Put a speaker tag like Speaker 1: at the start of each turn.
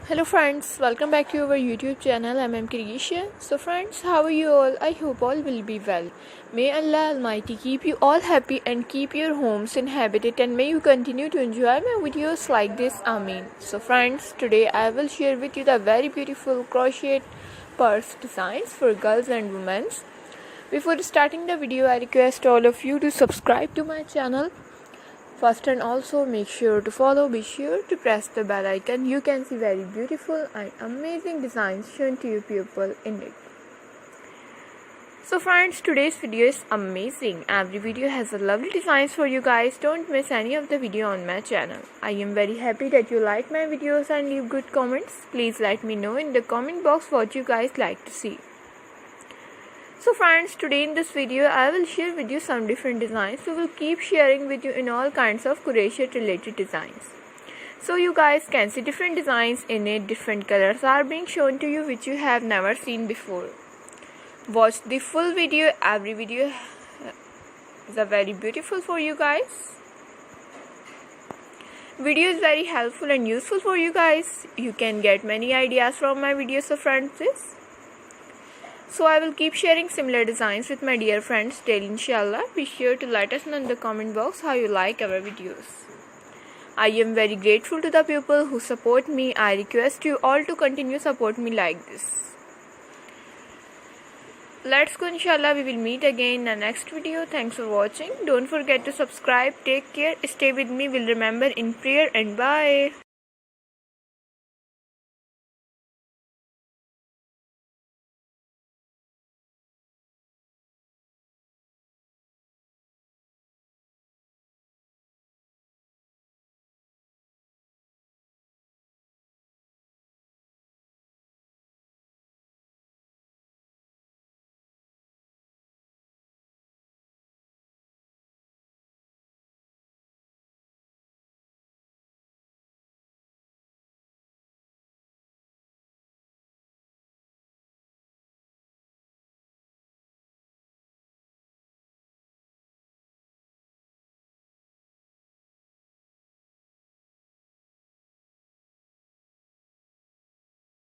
Speaker 1: Hello friends, welcome back to our YouTube channel. I'm Crochet. So friends, how are you all? I hope all will be well. May Allah Almighty keep you all happy and keep your homes inhabited, and may you continue to enjoy my videos like this. Amen. So friends, today I will share with you the very beautiful crochet purse designs for girls and women. Before starting the video, I request all of you to subscribe to my channel first, and also be sure to press the bell icon. You can see very beautiful and amazing designs shown to you people in it. So friends, today's video is amazing. Every video has a lovely designs for you guys. Don't miss any of the video on my channel. I am very happy that you like my videos and leave good comments. Please let me know in the comment box what you guys like to see. So friends, today in this video I will share with you some different designs. So we'll keep sharing with you in all kinds of crochet related designs. So you guys can see different designs in it. Different colors are being shown to you which you have never seen before. Watch the full video. Every video is very beautiful for you guys. Video is very helpful and useful for you guys. You can get many ideas from my videos. So friends, so I will keep sharing similar designs with my dear friends till inshallah. Be sure to let us know in the comment box how you like our videos. I am very grateful to the people who support me. I request you all to continue support me like this. Let's go, inshallah. We will meet again in the next video. Thanks for watching. Don't forget to subscribe. Take care. Stay with me. We'll remember in prayer, and bye.